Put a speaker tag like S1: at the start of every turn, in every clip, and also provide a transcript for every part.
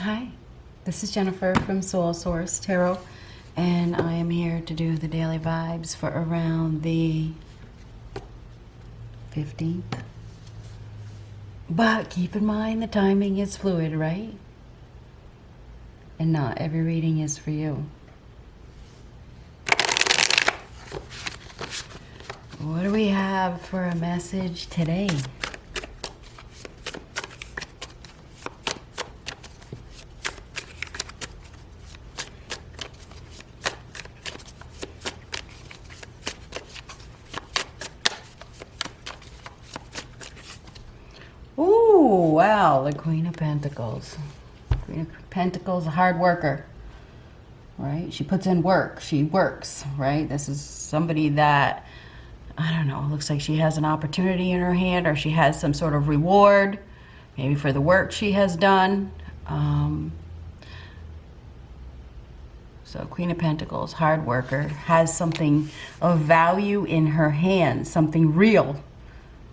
S1: Hi, this is Jennifer from Soul Source Tarot, and I am here to do the daily vibes for around the 15th. But keep in mind the timing is fluid, right? And not every reading is for you. What do we have for a message today? Ooh, wow, the Queen of Pentacles. Queen of Pentacles, a hard worker, right? She puts in work. She works, right? This is somebody that, I don't know, looks like she has an opportunity in her hand, or she has some sort of reward, maybe for the work she has done. So Queen of Pentacles, hard worker, has something of value in her hand, something real.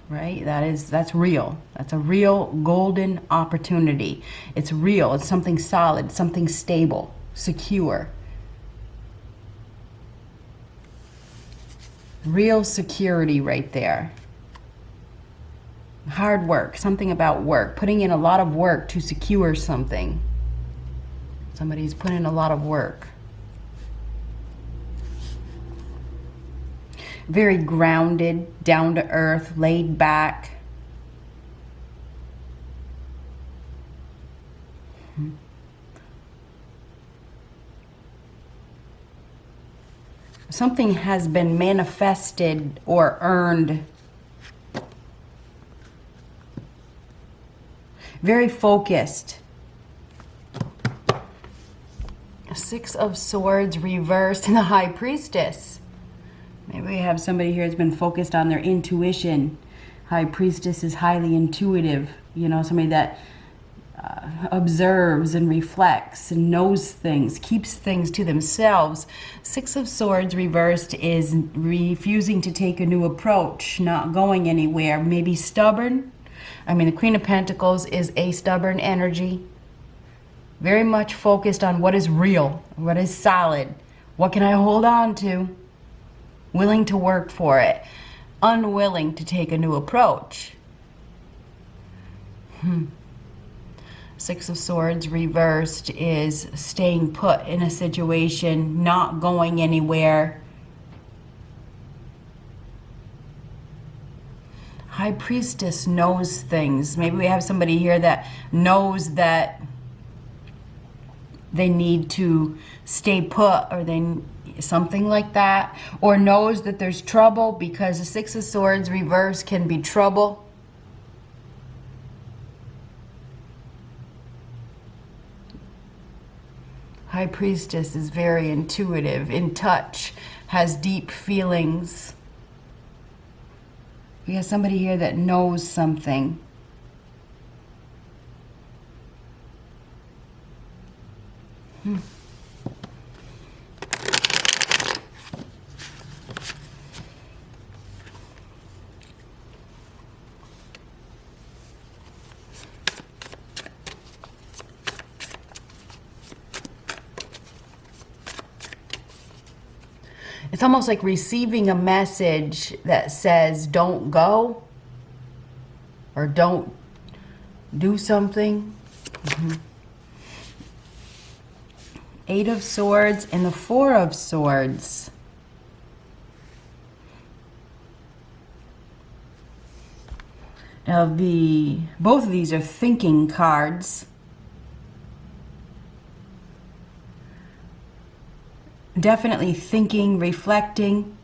S1: Right? That's real. That's a real golden opportunity. It's real. It's something solid, something stable, secure. Real security right there. Hard work, something about work, putting in a lot of work to secure something. Somebody's put in a lot of work. Very grounded, down to earth, laid back. Something has been manifested or earned. Very focused. Six of Swords reversed and the High Priestess. Maybe we have somebody here that's been focused on their intuition. High Priestess is highly intuitive. You know, somebody that observes and reflects and knows things, keeps things to themselves. Six of Swords reversed is refusing to take a new approach, not going anywhere, maybe stubborn. I mean, the Queen of Pentacles is a stubborn energy. Very much focused on what is real, what is solid. What can I hold on to? Willing to work for it, unwilling to take a new approach. Six of Swords reversed is staying put in a situation, not going anywhere. High Priestess knows things. Maybe we have somebody here that knows that they need to stay put, or something like that, or knows that there's trouble, because the Six of Swords reverse can be trouble. High Priestess is very intuitive, in touch, has deep feelings. We have somebody here that knows something. It's almost like receiving a message that says, don't go, or don't do something. Eight of Swords and the Four of Swords. Now, both of these are thinking cards. Definitely thinking, reflecting.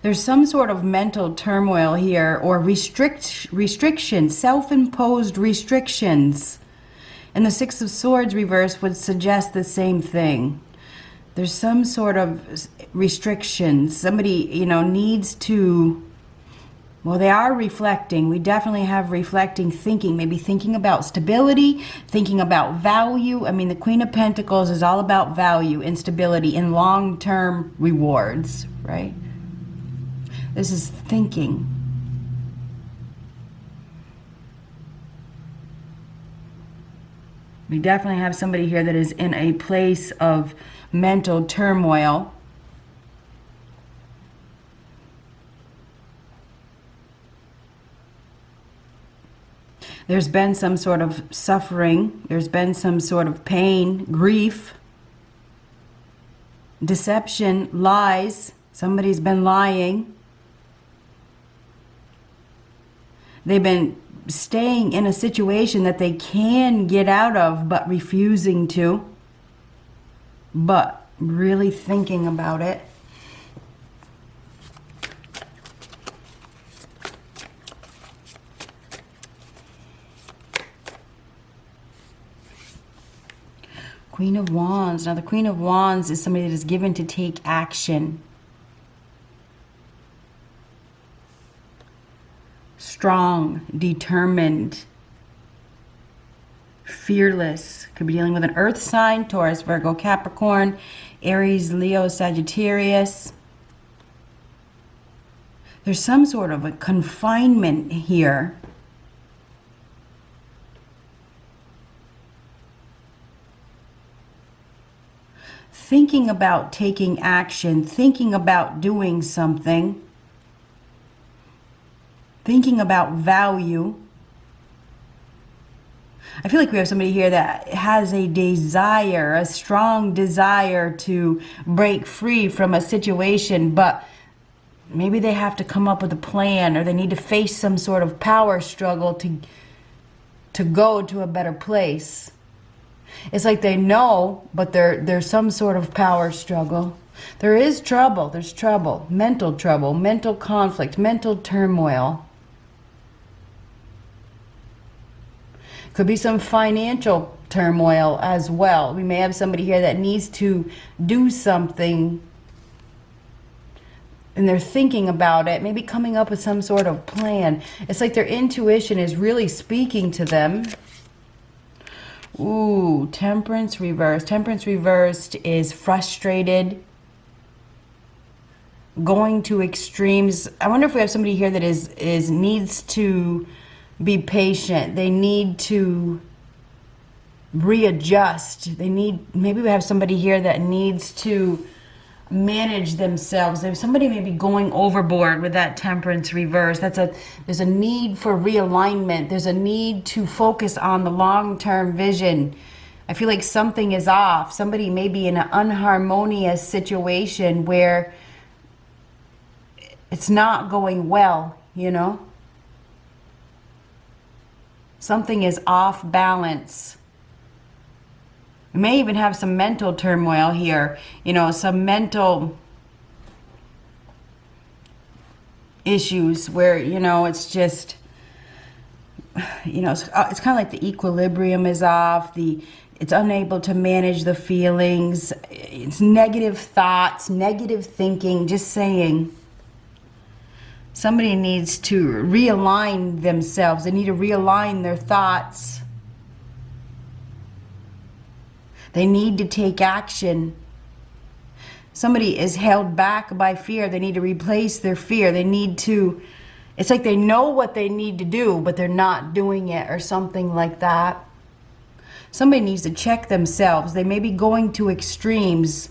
S1: There's some sort of mental turmoil here, or restrictions, self-imposed restrictions. And the Six of Swords reverse would suggest the same thing. There's some sort of restrictions. Somebody, needs to, well, they are reflecting. We definitely have reflecting thinking, maybe thinking about stability, thinking about value. I mean, the Queen of Pentacles is all about value and stability and long-term rewards, right? This is thinking. We definitely have somebody here that is in a place of mental turmoil. There's been some sort of suffering. There's been some sort of pain, grief, deception, lies. Somebody's been lying. They've been staying in a situation that they can get out of, but refusing to, but really thinking about it. Queen of Wands. Now, the Queen of Wands is somebody that is given to take action. Strong, determined, fearless. Could be dealing with an earth sign, Taurus, Virgo, Capricorn, Aries, Leo, Sagittarius. There's some sort of a confinement here. Thinking about taking action, thinking about doing something, thinking about value. I feel like we have somebody here that has a desire, a strong desire to break free from a situation, but maybe they have to come up with a plan, or they need to face some sort of power struggle to go to a better place. It's like they know, but there's some sort of power struggle. There is trouble. There's trouble, mental conflict, mental turmoil. Could be some financial turmoil as well. We may have somebody here that needs to do something, and they're thinking about it, maybe coming up with some sort of plan. It's like their intuition is really speaking to them. Ooh, Temperance reversed. Temperance reversed is frustrated, going to extremes. I wonder if we have somebody here that is needs to be patient. They need to readjust. Maybe we have somebody here that needs to manage themselves. There's somebody maybe going overboard with that Temperance reverse. There's a need for realignment. There's a need to focus on the long-term vision. I feel like something is off. Somebody may be in an unharmonious situation where it's not going well, you know? Something is off balance. We may even have some mental turmoil here, you know, some mental issues where, you know, it's just, you know, it's kind of like the equilibrium is off, it's unable to manage the feelings, it's negative thoughts, negative thinking, just saying. Somebody needs to realign themselves. They need to realign their thoughts. They need to take action. Somebody is held back by fear. They need to replace their fear. They need to, it's like they know what they need to do, but they're not doing it, or something like that. Somebody needs to check themselves. They may be going to extremes.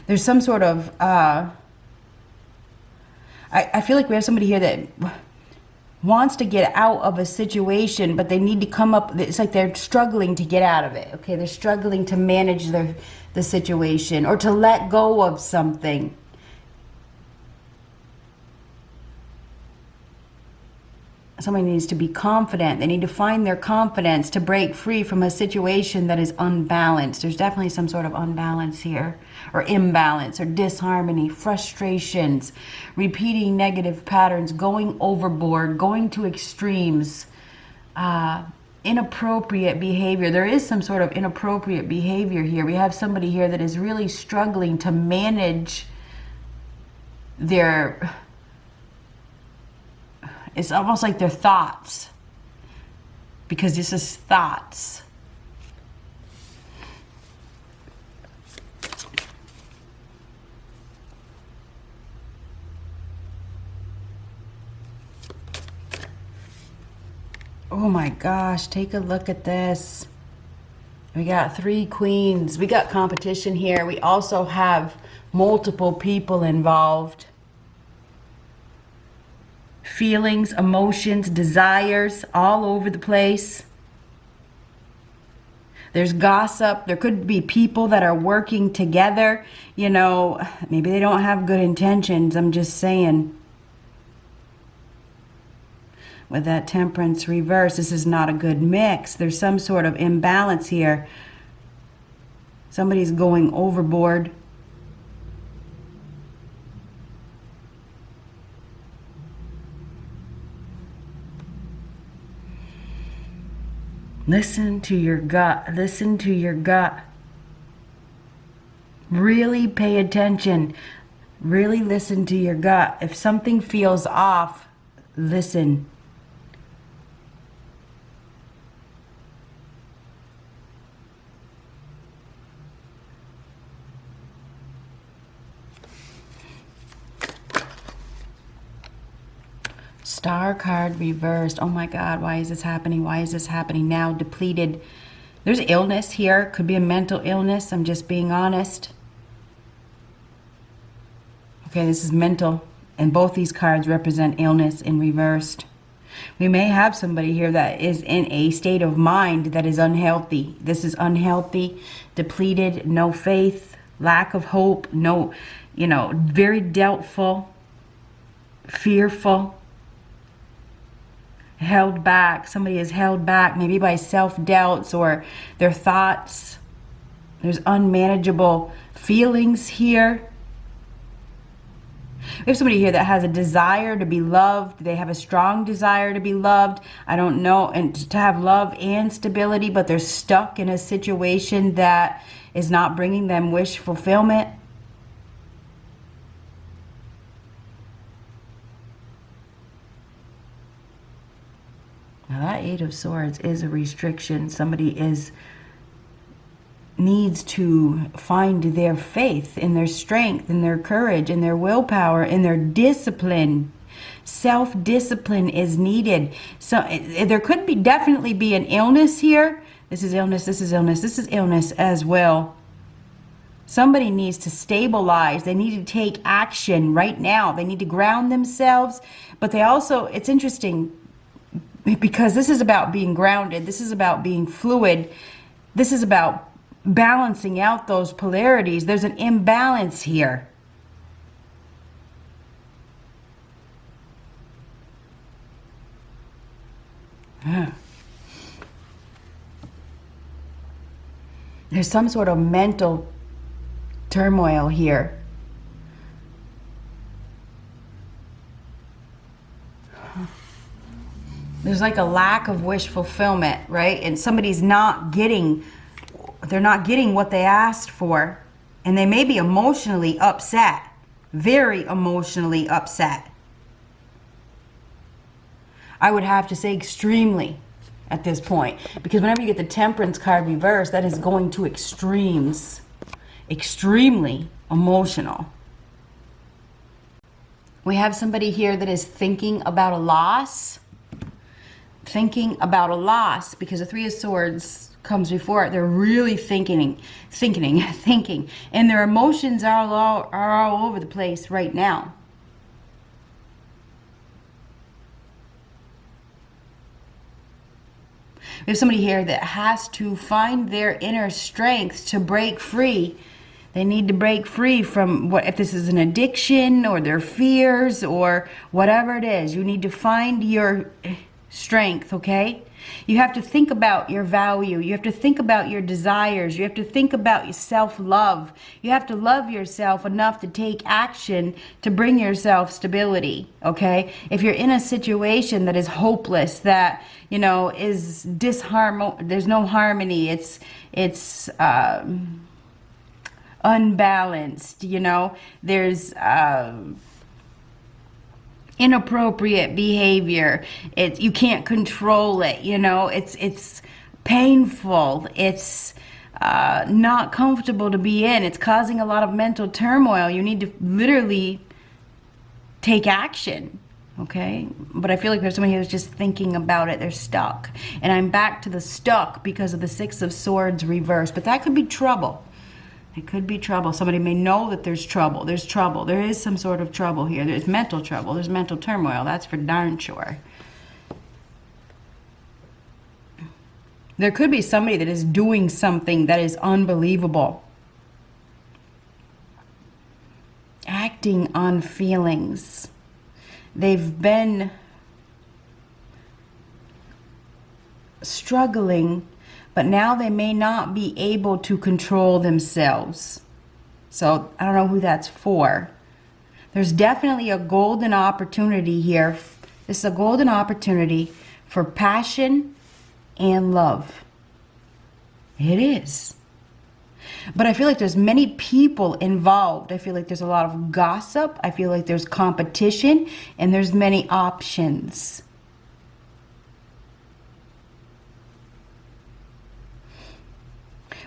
S1: There's some sort of, I feel like we have somebody here that wants to get out of a situation, but they need to come up, it's like they're struggling to get out of it. Okay, they're struggling to manage the situation, or to let go of something. Somebody needs to be confident. They need to find their confidence to break free from a situation that is unbalanced. There's definitely some sort of unbalance here, or imbalance, or disharmony, frustrations, repeating negative patterns, going overboard, going to extremes, inappropriate behavior. There is some sort of inappropriate behavior here. We have somebody here that is really struggling to manage their, it's almost like their thoughts, because this is thoughts. Oh my gosh, take a look at this. We got 3 queens. We got competition here. We also have multiple people involved. Feelings, emotions, desires all over the place. There's gossip. There could be people that are working together. You know, maybe they don't have good intentions. I'm just saying. With that Temperance reverse, this is not a good mix. There's some sort of imbalance here. Somebody's going overboard. Listen to your gut. Listen to your gut. Really pay attention. Really listen to your gut. If something feels off, listen. Star card reversed. Oh my God, why is this happening? Why is this happening now? Depleted. There's illness here. Could be a mental illness. I'm just being honest. Okay, this is mental. And both these cards represent illness in reversed. We may have somebody here that is in a state of mind that is unhealthy. This is unhealthy, depleted, no faith, lack of hope, no, very doubtful, fearful. Held back. Somebody is held back, maybe by self-doubts or their thoughts. There's unmanageable feelings here. We have somebody here that has a desire to be loved. They have a strong desire to be loved. I don't know, and to have love and stability, but they're stuck in a situation that is not bringing them wish fulfillment. Now that 8 of Swords is a restriction. Somebody needs to find their faith in their strength, in their courage, in their willpower, in their discipline. Self-discipline is needed. So there could definitely be an illness here. This is illness, this is illness, this is illness as well. Somebody needs to stabilize. They need to take action right now. They need to ground themselves. But they also, it's interesting, because this is about being grounded. This is about being fluid. This is about balancing out those polarities. There's an imbalance here. There's some sort of mental turmoil here. There's like a lack of wish fulfillment, right? And somebody's not getting, they're not getting what they asked for. And they may be emotionally upset, very emotionally upset. I would have to say extremely at this point. Because whenever you get the Temperance card reversed, that is going to extremes. Extremely emotional. We have somebody here that is thinking about a loss. Thinking about a loss, because the 3 of Swords comes before it. They're really thinking, and their emotions are all over the place right now. We have somebody here that has to find their inner strength to break free. They need to break free from what, if this is an addiction or their fears or whatever it is. You need to find your strength, okay? You have to think about your value. You have to think about your desires. You have to think about your self-love. You have to love yourself enough to take action to bring yourself stability, okay? If you're in a situation that is hopeless, that, is there's no harmony, it's unbalanced, there's inappropriate behavior, you can't control it, it's painful, it's not comfortable to be in, it's causing a lot of mental turmoil. You need to literally take action, Okay, but I feel like there's somebody who's just thinking about it. They're stuck, and I'm back to the stuck because of the Six of Swords reversed. But that could be trouble. It could be trouble. Somebody may know that there's trouble. There's trouble. There is some sort of trouble here. There's mental trouble. There's mental turmoil. That's for darn sure. There could be somebody that is doing something that is unbelievable. Acting on feelings. They've been struggling, but now they may not be able to control themselves. So I don't know who that's for. There's definitely a golden opportunity here. This is a golden opportunity for passion and love. It is. But I feel like there's many people involved. I feel like there's a lot of gossip. I feel like there's competition and there's many options.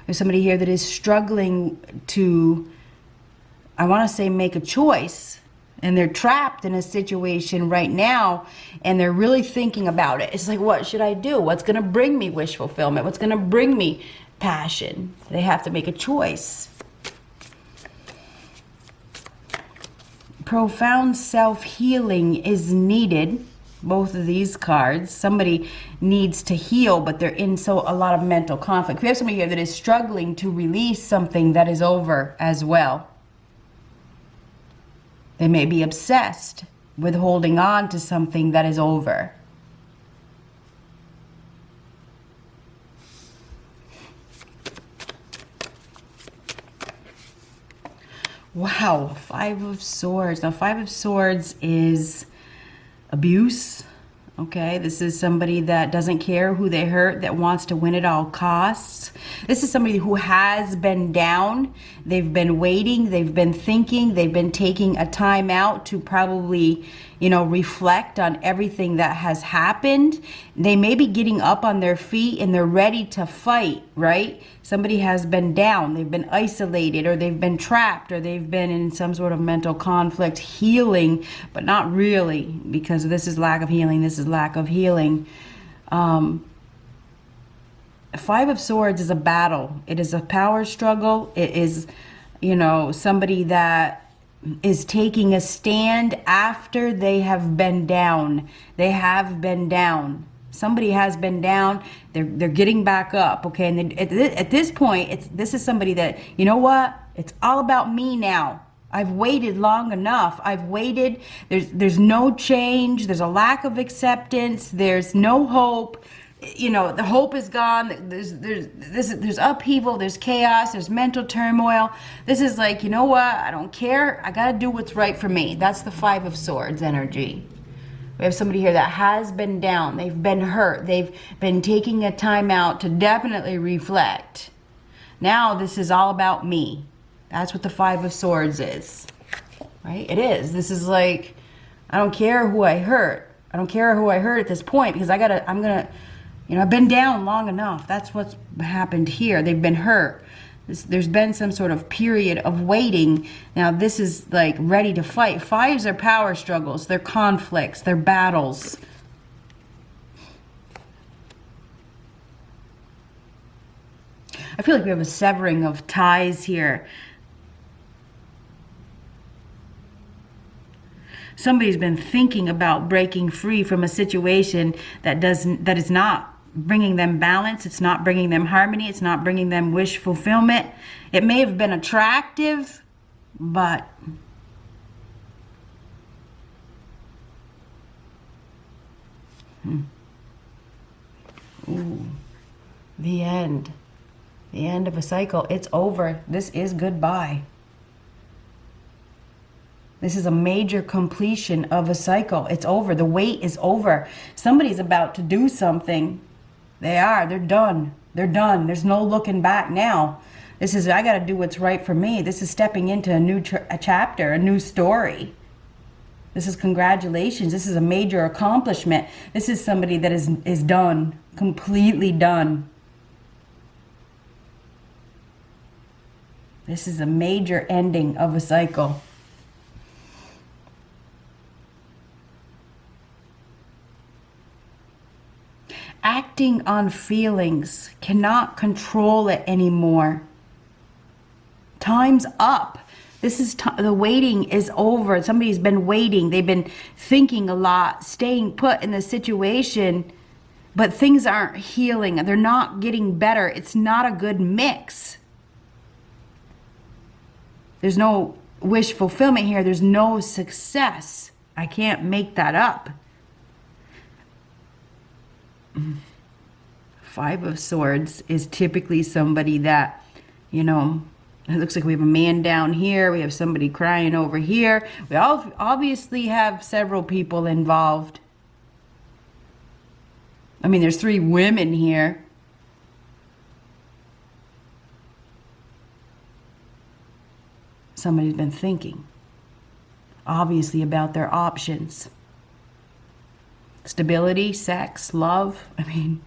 S1: There's somebody here that is struggling to, I want to say, make a choice. And they're trapped in a situation right now, and they're really thinking about it. It's like, what should I do? What's going to bring me wish fulfillment? What's going to bring me passion? They have to make a choice. Profound self-healing is needed. Both of these cards. Somebody needs to heal, but they're in a lot of mental conflict. We have somebody here that is struggling to release something that is over as well. They may be obsessed with holding on to something that is over. Wow, Five of Swords. Now, Five of Swords is abuse. Okay, this is somebody that doesn't care who they hurt, that wants to win at all costs. This is somebody who has been down. They've been waiting, they've been thinking, they've been taking a time out to probably, reflect on everything that has happened. They may be getting up on their feet and they're ready to fight, right? Somebody has been down, they've been isolated, or they've been trapped, or they've been in some sort of mental conflict, healing, but not really, because this is lack of healing, this is lack of healing. Five of Swords is a battle. It is a power struggle. It is, somebody that is taking a stand after they have been down. They have been down. Somebody has been down. They're getting back up, okay? And at this point, this is somebody that, you know what? It's all about me now. I've waited long enough. I've waited. There's no change. There's a lack of acceptance. There's no hope. The hope is gone. There's upheaval, there's chaos, there's mental turmoil. This is like, you know what? I don't care. I got to do what's right for me. That's the Five of Swords energy. We have somebody here that has been down. They've been hurt. They've been taking a time out to definitely reflect. Now this is all about me. That's what the Five of Swords is. Right? It is. This is like, I don't care who I hurt. I don't care who I hurt at this point, because I've been down long enough. That's what's happened here. They've been hurt. There's been some sort of period of waiting. Now this is like ready to fight. Fives are power struggles. They're conflicts. They're battles. I feel like we have a severing of ties here. Somebody's been thinking about breaking free from a situation that is not bringing them balance. It's not bringing them harmony. It's not bringing them wish fulfillment. It may have been attractive, but ooh, the end. The end of a cycle. It's over. This is goodbye. This is a major completion of a cycle. It's over. The wait is over. Somebody's about to do something. They are. They're done. They're done. There's no looking back now. This is, I got to do what's right for me. This is stepping into a new chapter, a new story. This is congratulations. This is a major accomplishment. This is somebody that is done. Completely done. This is a major ending of a cycle. acting on feelings, cannot control it anymore. Time's up. This is the waiting is over. Somebody's been waiting. They've been thinking a lot, staying put in the situation, but things aren't healing. They're not getting better. It's not a good mix. There's no wish fulfillment here. There's no success. I can't make that up. Five of Swords is typically somebody that, you know, it looks like we have a man down here. We have somebody crying over here. We all obviously have several people involved. I mean, there's 3 women here. Somebody's been thinking, obviously, about their options. Stability, sex, love. I mean,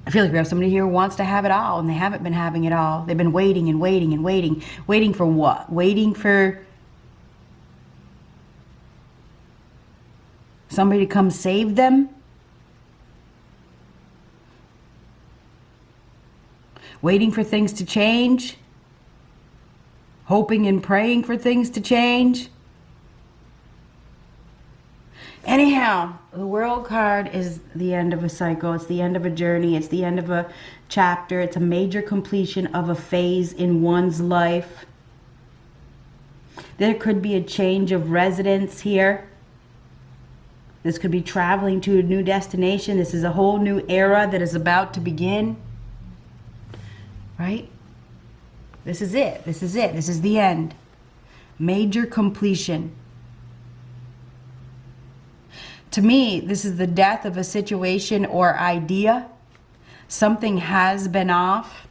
S1: I feel like we have somebody here who wants to have it all, and they haven't been having it all. They've been waiting and waiting and waiting. Waiting for what? Waiting for somebody to come save them? Waiting for things to change? Hoping and praying for things to change? Anyhow, the World card is the end of a cycle. It's the end of a journey. It's the end of a chapter. It's a major completion of a phase in one's life. There could be a change of residence here. This could be traveling to a new destination. This is a whole new era that is about to begin. Right? This is it. This is it. This is the end. Major completion. To me, this is the death of a situation or idea. Something has been off.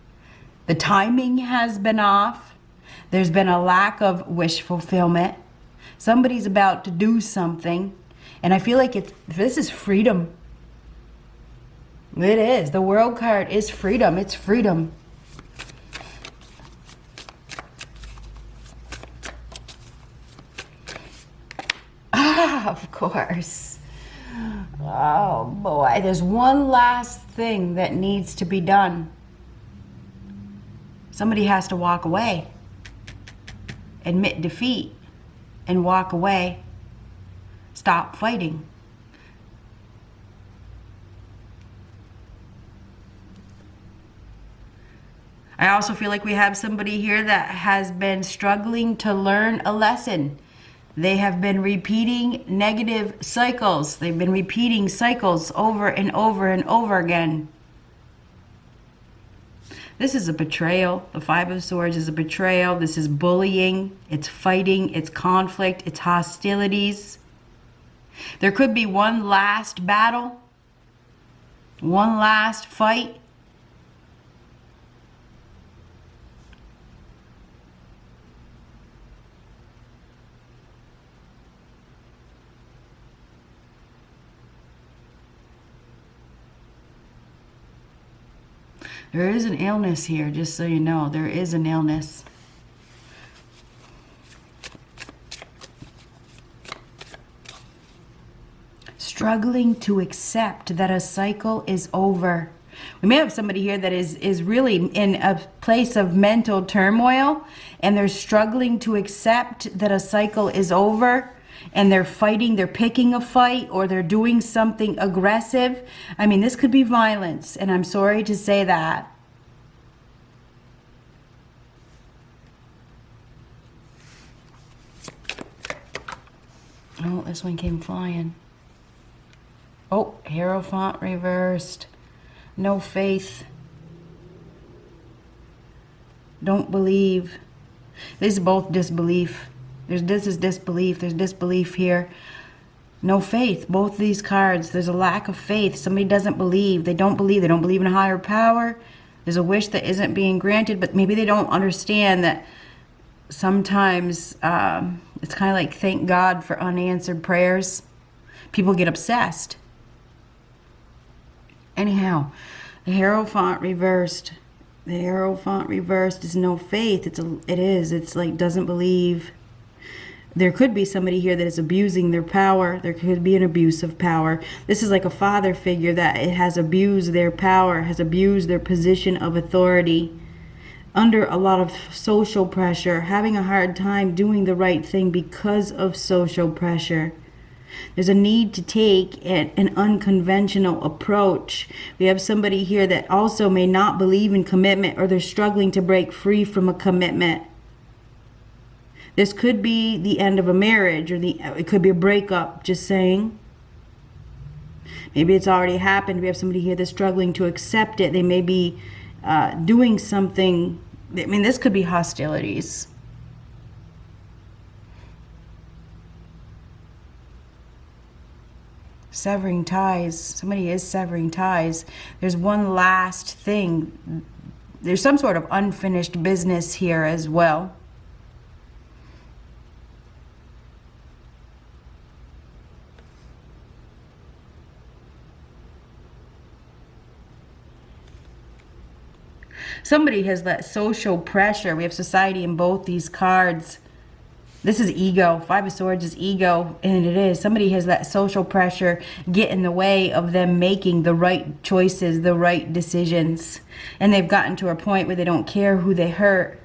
S1: The timing has been off. There's been a lack of wish fulfillment. Somebody's about to do something. And I feel like this is freedom. It is. The World card is freedom. It's freedom. Of course. Oh boy, there's one last thing that needs to be done. Somebody has to walk away, admit defeat, and walk away. Stop fighting. I also feel like we have somebody here that has been struggling to learn a lesson. They have been repeating negative cycles. They've been repeating cycles over and over and over again. This is a betrayal. The Five of Swords is a betrayal. This is bullying. It's fighting. It's conflict. It's hostilities. There could be one last battle. One last fight. There is an illness here, just so you know. There is an illness. Struggling to accept that a cycle is over. We may have somebody here that is really in a place of mental turmoil, and they're struggling to accept that a cycle is over. And they're fighting, they're picking a fight, or they're doing something aggressive. I mean, this could be violence, and I'm sorry to say that. Oh, this one came flying. Oh, Hierophant reversed. No faith. Don't believe. This is both disbelief. This is disbelief. There's disbelief here. No faith. Both these cards, there's a lack of faith. Somebody doesn't believe. They don't believe. They don't believe in a higher power. There's a wish that isn't being granted, but maybe they don't understand that sometimes it's kind of like thank God for unanswered prayers. People get obsessed. Anyhow, the Hierophant reversed. The Hierophant reversed is no faith. It's like doesn't believe. There could be somebody here that is abusing their power. There could be an abuse of power. This is like a father figure that it has abused their power, has abused their position of authority, under a lot of social pressure, having a hard time doing the right thing because of social pressure. There's a need to take an unconventional approach. We have somebody here that also may not believe in commitment, or they're struggling to break free from a commitment. This could be the end of a marriage, or it could be a breakup, just saying. Maybe it's already happened. We have somebody here that's struggling to accept it. They may be doing something. I mean, this could be hostilities. Severing ties. Somebody is severing ties. There's one last thing. There's some sort of unfinished business here as well. Somebody has let social pressure. We have society in both these cards. This is ego. Five of Swords is ego, and it is. Somebody has let social pressure get in the way of them making the right choices, the right decisions. And they've gotten to a point where they don't care who they hurt.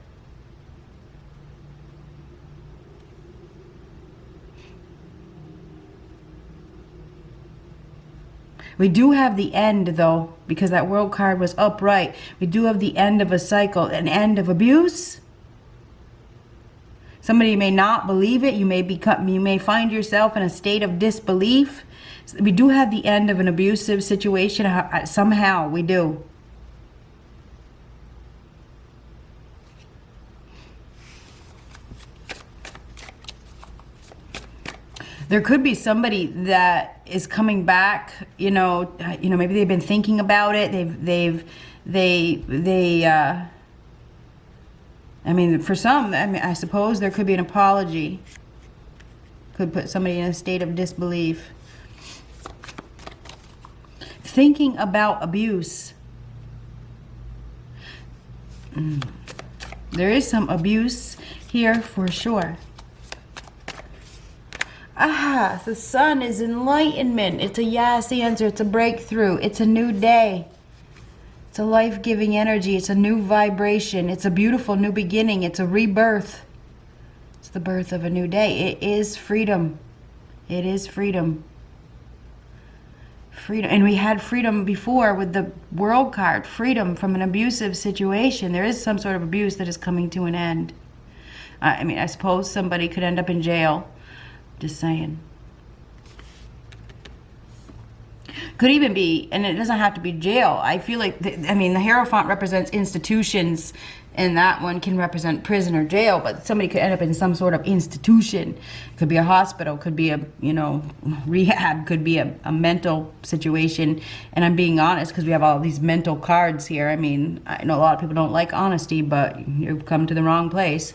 S1: We do have the end, though, because that World card was upright. We do have the end of a cycle, an end of abuse. Somebody may not believe it. You may find yourself in a state of disbelief. We do have the end of an abusive situation. Somehow we do. There could be somebody that is coming back, maybe they've been thinking about it. For some, I suppose there could be an apology. Could put somebody in a state of disbelief. Thinking about abuse. There is some abuse here for sure. The sun is enlightenment. It's a yes answer. It's a breakthrough. It's a new day. It's a life-giving energy. It's a new vibration. It's a beautiful new beginning. It's a rebirth. It's the birth of a new day. It is freedom. It is freedom. Freedom. And we had freedom before with the World card. Freedom from an abusive situation. There is some sort of abuse that is coming to an end. I suppose somebody could end up in jail. Just saying. Could even be, and it doesn't have to be jail. I feel like, the Hierophant represents institutions, and that one can represent prison or jail, but somebody could end up in some sort of institution. Could be a hospital, could be a, rehab, could be a mental situation. And I'm being honest because we have all these mental cards here. I know a lot of people don't like honesty, but you've come to the wrong place.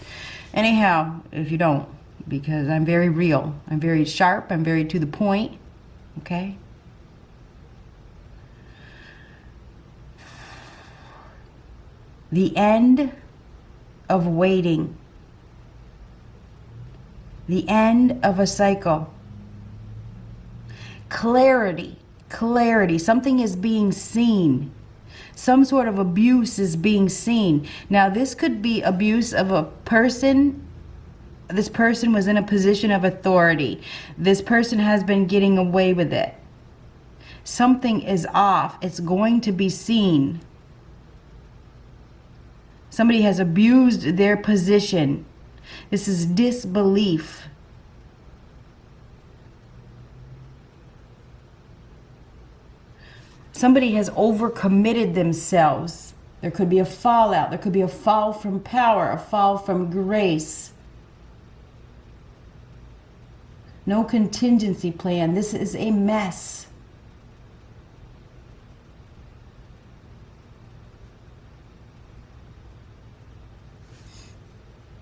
S1: Anyhow, if you don't, because I'm very real. I'm very sharp. I'm very to the point. Okay? The end of waiting. The end of a cycle. Clarity. Clarity. Something is being seen. Some sort of abuse is being seen. Now, this could be abuse of a person. This person was in a position of authority. This person has been getting away with it. Something is off. It's going to be seen. Somebody has abused their position. This is disbelief. Somebody has overcommitted themselves. There could be a fallout. There could be a fall from power, a fall from grace. No contingency plan. This is a mess.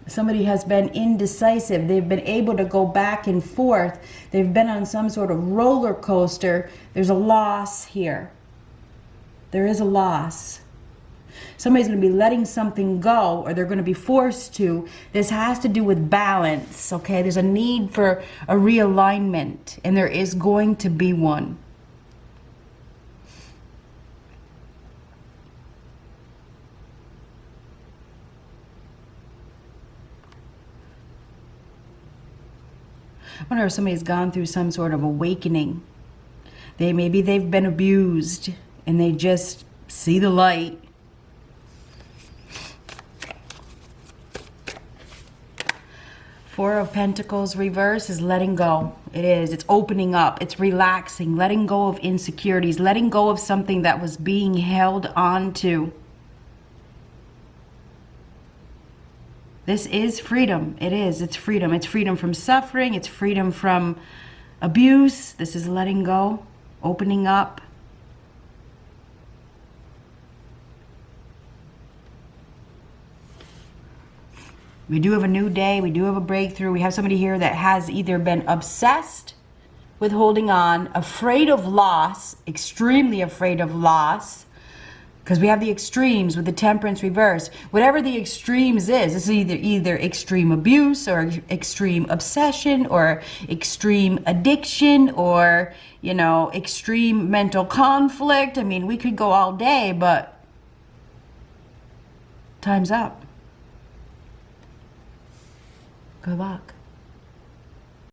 S1: Somebody has been indecisive. They've been able to go back and forth. They've been on some sort of roller coaster. There's a loss here. There is a loss. Somebody's going to be letting something go, or they're going to be forced to. This has to do with balance, okay? There's a need for a realignment, and there is going to be one. I wonder if somebody's gone through some sort of awakening. Maybe they've been abused and they just see the light. Four of Pentacles reverse is letting go. It is. It's opening up. It's relaxing. Letting go of insecurities. Letting go of something that was being held on to. This is freedom. It is. It's freedom. It's freedom from suffering. It's freedom from abuse. This is letting go. Opening up. We do have a new day. We do have a breakthrough. We have somebody here that has either been obsessed with holding on, afraid of loss, extremely afraid of loss, because we have the extremes with the Temperance reverse. Whatever the extremes is, this is either extreme abuse or extreme obsession or extreme addiction or, you know, extreme mental conflict. I mean, we could go all day, but time's up. Good luck.